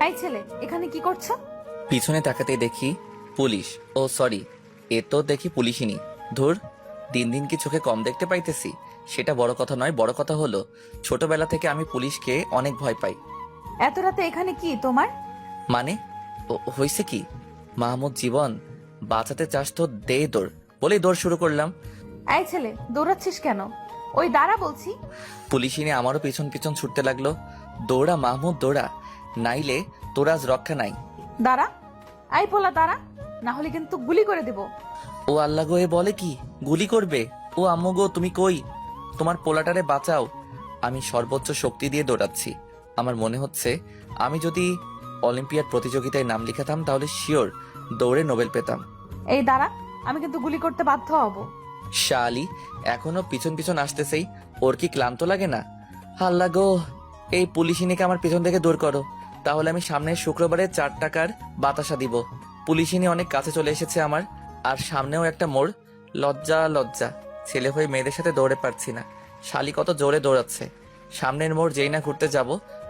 এই ছেলে, এখানে কি করছো? পিছনে তাকাতে দেখি পুলিশ। ও সরি, এ তো দেখি পুলিশই। ধুর, দিন দিন কি চোখে কম দেখতে পাইতেছি? সেটা বড় কথা নয়, বড় কথা হলো ছোটবেলা থেকে আমি পুলিশকে অনেক ভয় পাই। এত রাতে এখানে কি তোমার? মানে হয়েছে কি? মাহমুদ, জীবন বাঁচাতে চাস তো দে দৌড়, বলেই দৌড় শুরু করলাম। এই ছেলে, দৌড়াচ্ছিস কেন? ওই দাঁড়া বলছি। পুলিশিনী আমারও পিছন পিছন ছুটতে লাগলো। দৌড়া মাহমুদ দৌড়া, নাইলে তোর আজ রক্ষা নাই। দাঁড়া, এই পোলা দাঁড়া, না হলে কিন্তু গুলি করে দেব। ও আল্লাহ গো, এ বলে কি গুলি করবে? ও আম্মু গো, তুমি কই? তোমার পোলাটারে বাঁচাও। আমি সর্বোচ্চ শক্তি দিয়ে দৌড়াচ্ছি। আমার মনে হচ্ছে আমি যদি অলিম্পিয়াড প্রতিযোগিতায় নাম লিখাতাম তাহলে শিওর দৌড়ে নোবেল পেতাম। এই দাঁড়া, আমি কিন্তু গুলি করতে বাধ্য হব। শালি এখনো পিছন পিছন আসতেছেই, ওর কি ক্লান্ত লাগে না? আল্লাহ গো, এই পুলিশিনীকে আমার পিছন থেকে দূর করো, তাহলে আমি সামনের শুক্রবারে 4 টাকার বাতাসা দিব। পুলিশিনী অনেক কাছে চলে এসেছে আমার, আর সামনেও একটা মোড়। লজ্জা লজ্জা, ছেলে হয়ে মেয়েদের সাথে দৌড়ে পারছি না। শালি কত জোরে দৌড়াচ্ছে। সামনের মোড় যেই না ঘুরতে যাব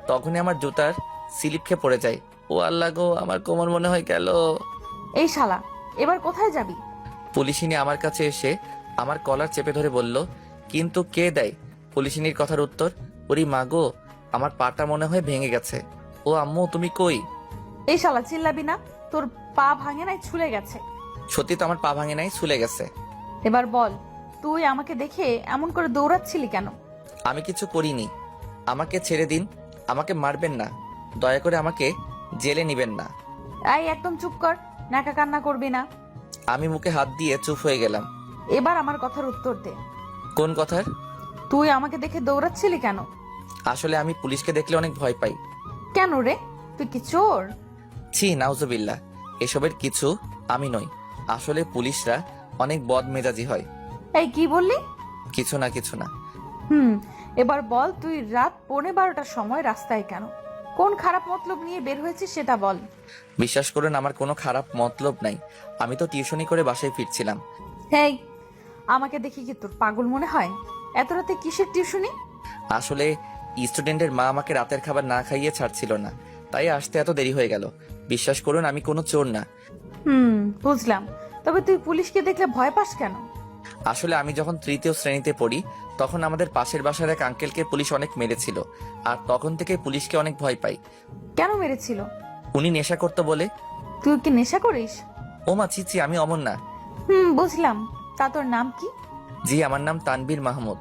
তখনই আমার জুতার স্লিপ খেয়ে পড়ে যায়। ও আল্লাহ গো, আমার কোমর মনে হয় গেল। এই শালা, এবার কোথায় যাবি? পুলিশিনী আমার কাছে এসে আমার কলার চেপে ধরে বলল, কিন্তু কে দেয়? পুলিশিনীর কথার উত্তর, ওরি মা গো, আমার পাটা মনে হয় ভেঙে গেছে। ও আম্মু, তুমি কই? এই শালা, চিল্লাবি না, তোর পা ভাঙে নাই, ছুলে গেছে। সত্যি তো আমার পা ভাঙে নাই, ছুলে গেছে। এবার বল, তুই আমাকে দেখে এমন করে দৌড়াচ্ছিলি কেন? আমি কিছু করিনি, আমাকে ছেড়ে দিন, আমাকে মারবেন না, দয়া করে আমাকে জেলে নিবেন না। এই একদম চুপ কর, নাকা কান্না করবি না। আমি মুখে হাত দিয়ে চুপ হয়ে গেলাম। এবার আমার কথার উত্তর দে। কোন কথার? তুই আমাকে দেখে দৌড়াচ্ছিলি কেন? আসলে আমি পুলিশকে দেখলে অনেক ভয় পাই। কেন রে, তুই কি চোর? ছি, নাউজুবিল্লাহ, এসবের কিছু আমি নই। আসলে পুলিশরা অনেক বদমেজাজি হয়। এই কি বললি? কিছু না, কিছু না। এবার বল, তুই রাত 11:15টার সময় রাস্তায় কেন? কোন খারাপ মতলব নিয়ে বের হয়েছিস সেটা বল। বিশ্বাস করুন, আমার কোনো খারাপ মতলব নাই। আমি তো টিউশনি করে বাসায় ফিরছিলাম। হেই, আমাকে দেখি কি তোর পাগল মনে হয়? এত রাতে কিসের টিউশনি? আসলে স্টুডেন্টের মা আমাকে রাতের খাবার না খাইয়ে ছাড়ছিল না, তাই আসতে এত দেরি হয়ে গেল। বিশ্বাস করুন, আমি কোনো চোর না। বুঝলাম। তবে তুই পুলিশকে দেখলে ভয় পাস কেন? আসলে আমি যখন 3য় শ্রেণীতে পড়ি তখন আমাদের পাশের বাসার এক আঙ্কেলকে পুলিশ অনেক মেরেছিল, আর তখন থেকে পুলিশকে অনেক ভয় পাই। কেন মেরেছিল? উনি নেশা করতো বলে। তুই কি নেশা করিস? ও মা, ছি ছি, আমি অমন না। বুঝলাম। তা তোর নাম কি? জি, আমার নাম তানবীর মাহমুদ।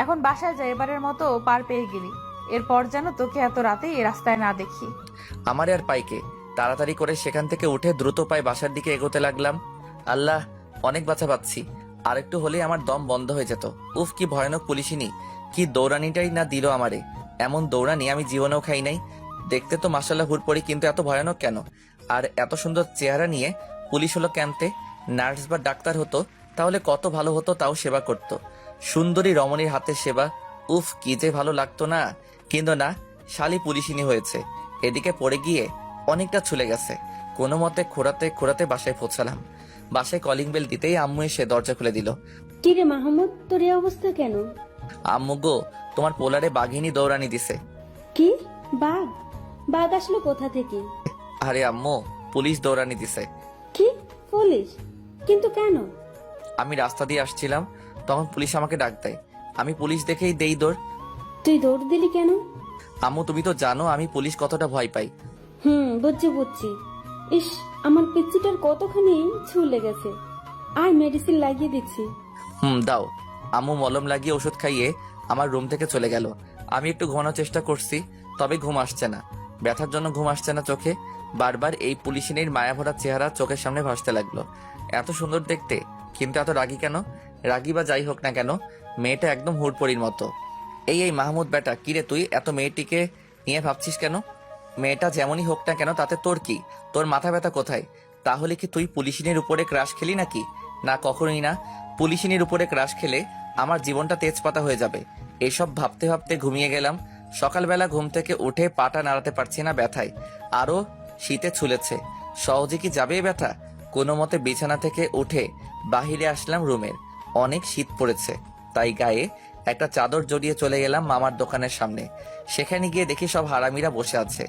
এখন বাসায় যা, এবারের মতো পার পেয়ে গেলি। এরপর যেন তোকে এত রাতে এই রাস্তায় না দেখি। আমার আর পাইকে তাড়াতাড়ি করে সেখান থেকে উঠে দ্রুত পায়ে বাসার দিকে এগোতে লাগলাম। আল্লাহ, অনেক বাঁচা পাচ্ছি। আর একটু হলে আমার দম বন্ধ হয়ে যেত। উফ, কি ভয়ানক পুলিশিনী, কি দৌড়ানিটাই না দিল আমারে। এমন দৌড়ানি আমি জীবনেও খাই নাই। দেখতে তো মাশাআল্লাহ হুড়পড়ি, কিন্তু এত ভয়ানক কেন? আর এত সুন্দর চেহারা নিয়ে পুলিশ হলো ক্যাম্পে। নার্স বা ডাক্তার হতো তাহলে কত ভালো হতো, তাও সেবা করত। সুন্দরী রমণীর হাতের সেবা, উফ কি যে ভালো লাগতো না। কিন্তু না, শালি পুলিশিনী হয়েছে। এদিকে পড়ে গিয়ে অনেকটা ছুলে গেছে। কোনো মতে খোঁড়াতে খোঁড়াতে বাসায় পৌঁছালাম। বাসায় কলিং বেল দিতেই আম্মু এসে দরজা খুলে দিল। কি রে মাহমুদ, তোর এই অবস্থা কেন? আম্মু গো, তোমার পোলারে বাঘিনী দৌড়ানি দিছে। কি? বাঘ? বাঘ আসলো কোথা থেকে? আরে আম্মু, পুলিশ দৌড়ানি দিছে। কি? পুলিশ? কিন্তু কেন? আমি রাস্তা দিয়ে আসছিলাম, তখন পুলিশ আমাকে ডাক দেয়। আমি পুলিশ দেখেই দেই দৌড়। তুই দৌড় দিলি কেন? আম্মু, তুমি তো জানো আমি পুলিশ কতটা ভয় পাই। বুঝছি বুঝছি। ইস, আমার পিচ্চিটার কতখানি ছুলে গেছে। আয়, মেডিসিন লাগিয়ে দিচ্ছি। দাও। আম্মু মলম লাগিয়ে ওষুধ খাইয়ে আমার রুম থেকে চলে গেল। আমি একটু ঘুমানোর চেষ্টা করছি, তবে ঘুম আসছে না। ব্যথার জন্য ঘুম আসছে না চোখে। বারবার এই পুলিশিনীর মায়াভরা চেহারা চোখের সামনে ভাসতে লাগলো। এত সুন্দর দেখতে, কিন্তু এত রাগী কেন? রাগী বা যাই হোক না কেন, মেয়েটা একদম হুড়পড়ির মতো। এই মাহমুদ বেটা, কিরে তুই এত মেয়েটিকে নিয়ে ভাবছিস কেন? মেয়েটা যেমনই হোক না কেন তাতে তোর কি? তোর মাথা ব্যথা কোথায়? তাহলে কি তুই পুলিশিনীর উপরে ক্রাশ খেলি নাকি? না, কখনোই না। পুলিশিনীর উপরে ক্রাশ খেলে আমার জীবনটা তেজপাতা হয়ে যাবে। এসব ভাবতে ভাবতে ঘুমিয়ে গেলাম। সকালবেলা ঘুম থেকে উঠে পাটা নাড়াতে পারছি না ব্যথায়। আরো শীতে ছুলেছে। সহজে কি যাবে এ ব্যথা? কোনো মতে বিছানা থেকে উঠে বাহিরে আসলাম রুমের। অনেক শীত পড়েছে, তাই গায়ে একটা চাদর জড়িয়ে চলে গেলাম মামার দোকানের সামনে। সেখানে গিয়ে দেখি সব হারামিরা বসে আছে।